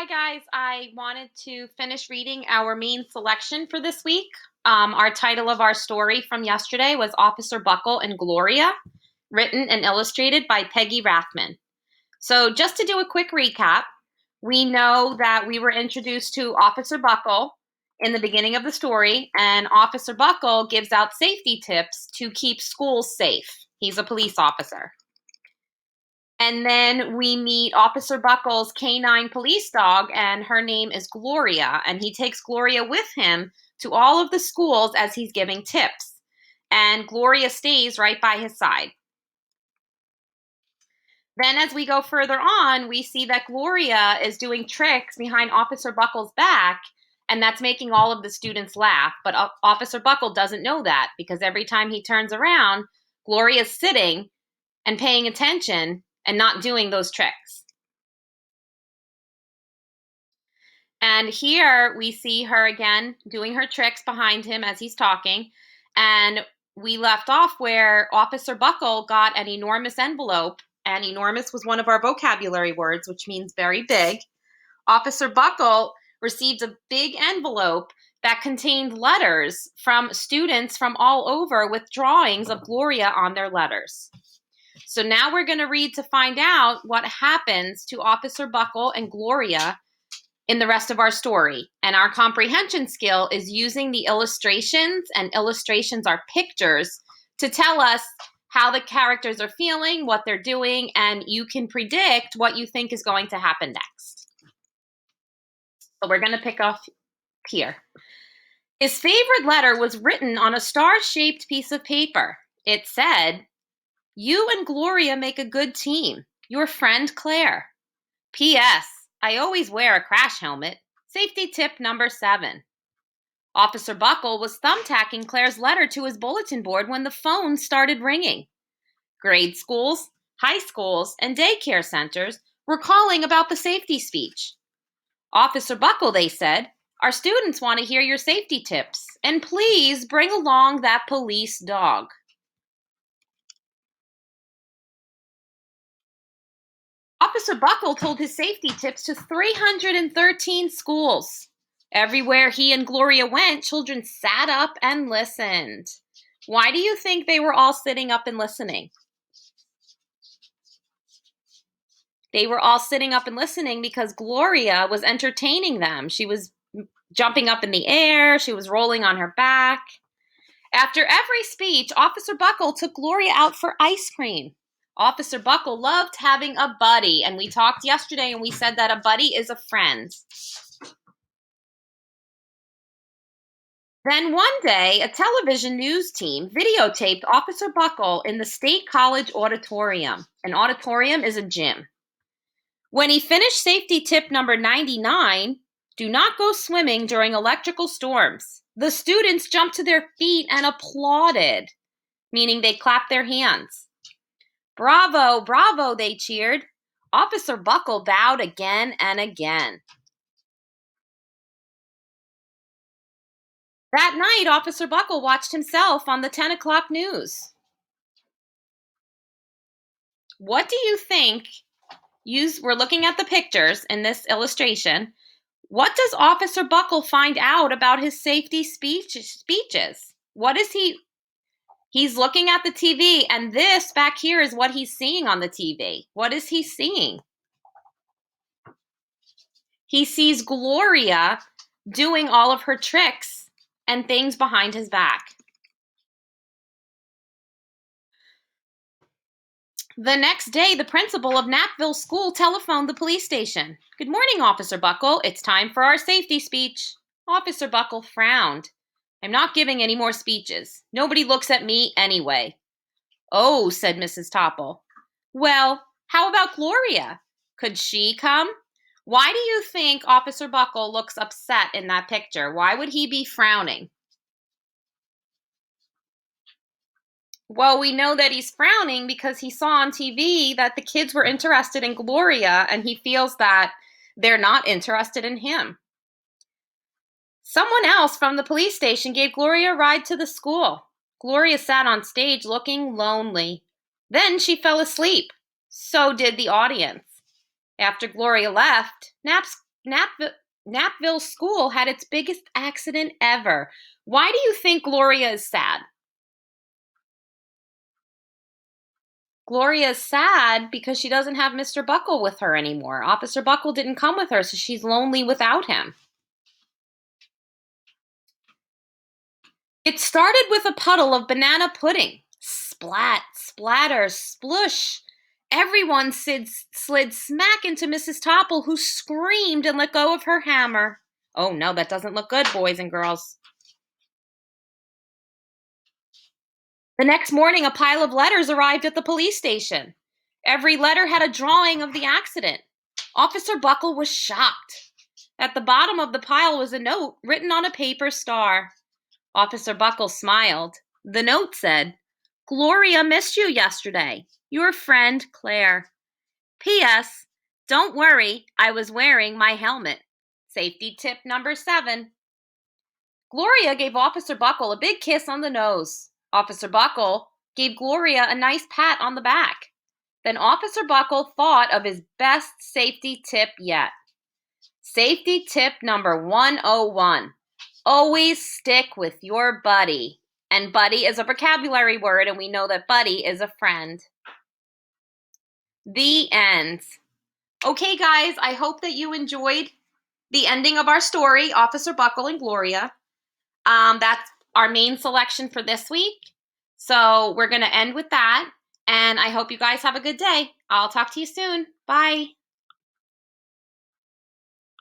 Hi, guys. I wanted to finish reading our main selection for this week. Our title of our story from yesterday was Officer Buckle and Gloria, written and illustrated by Peggy Rathman. So, just to do a quick recap, we know that we were introduced to Officer Buckle in the beginning of the story, and Officer Buckle gives out safety tips to keep schools safe. He's a police officer. And then we meet Officer Buckle's canine police dog, and her name is Gloria. And he takes Gloria with him to all of the schools as he's giving tips. And Gloria stays right by his side. Then, as we go further on, we see that Gloria is doing tricks behind Officer Buckle's back, and that's making all of the students laugh. But Officer Buckle doesn't know that because every time he turns around, Gloria's sitting and paying attention and not doing those tricks. And here we see her again doing her tricks behind him as he's talking. And we left off where Officer Buckle got an enormous envelope, and enormous was one of our vocabulary words, which means very big. Officer Buckle received a big envelope that contained letters from students from all over with drawings of Gloria on their letters. So now we're going to read to find out what happens to Officer Buckle and Gloria in the rest of our story. And our comprehension skill is using the illustrations, and illustrations are pictures, to tell us how the characters are feeling, what they're doing, and you can predict what you think is going to happen next. So we're going to pick up here. His favorite letter was written on a star-shaped piece of paper. It said, "You and Gloria make a good team. Your friend Claire. P.S. I always wear a crash helmet. Safety tip number 7. Officer Buckle was thumbtacking Claire's letter to his bulletin board when the phone started ringing. Grade schools, high schools, and daycare centers were calling about the safety speech. Officer Buckle, they said, our students want to hear your safety tips, and please bring along that police dog. Officer Buckle told his safety tips to 313 schools. Everywhere he and Gloria went, children sat up and listened. Why do you think they were all sitting up and listening? They were all sitting up and listening because Gloria was entertaining them. She was jumping up in the air. She was rolling on her back. After every speech, Officer Buckle took Gloria out for ice cream. Officer Buckle loved having a buddy, and we talked yesterday and we said that a buddy is a friend. Then one day, a television news team videotaped Officer Buckle in the State College auditorium. An auditorium is a gym. When he finished safety tip number 99, do not go swimming during electrical storms, the students jumped to their feet and applauded, meaning they clapped their hands. Bravo, bravo, they cheered. Officer Buckle bowed again and again. That night, Officer Buckle watched himself on the 10 o'clock news. What do you think? We're looking at the pictures in this illustration. What does Officer Buckle find out about his safety speeches? What is he's looking at the TV, and this back here is what he's seeing on the TV. What is he seeing? He sees Gloria doing all of her tricks and things behind his back. The next day, the principal of Knappville School telephoned the police station. Good morning, Officer Buckle. It's time for our safety speech. Officer Buckle frowned. I'm not giving any more speeches. Nobody looks at me anyway. Oh, said Mrs. Topple. Well, how about Gloria? Could she come? Why do you think Officer Buckle looks upset in that picture? Why would he be frowning? Well, we know that he's frowning because he saw on TV that the kids were interested in Gloria, and he feels that they're not interested in him. Someone else from the police station gave Gloria a ride to the school. Gloria sat on stage looking lonely. Then she fell asleep. So did the audience. After Gloria left, Napville School had its biggest accident ever. Why do you think Gloria is sad? Gloria is sad because she doesn't have Mr. Buckle with her anymore. Officer Buckle didn't come with her, so she's lonely without him. It started with a puddle of banana pudding. Splat, splatter, splush. Everyone slid smack into Mrs. Topple, who screamed and let go of her hammer. Oh no, that doesn't look good, boys and girls. The next morning, a pile of letters arrived at the police station. Every letter had a drawing of the accident. Officer Buckle was shocked. At the bottom of the pile was a note written on a paper star. Officer Buckle smiled. The note said, "Gloria missed you yesterday. Your friend, Claire. P.S. Don't worry, I was wearing my helmet. Safety tip number 7. Gloria gave Officer Buckle a big kiss on the nose. Officer Buckle gave Gloria a nice pat on the back. Then Officer Buckle thought of his best safety tip yet. Safety tip number 101. Always stick with your buddy. And buddy is a vocabulary word, and we know that buddy is a friend. The end. Okay, guys, I hope that you enjoyed the ending of our story, Officer Buckle and Gloria. That's our main selection for this week. So we're going to end with that. And I hope you guys have a good day. I'll talk to you soon. Bye.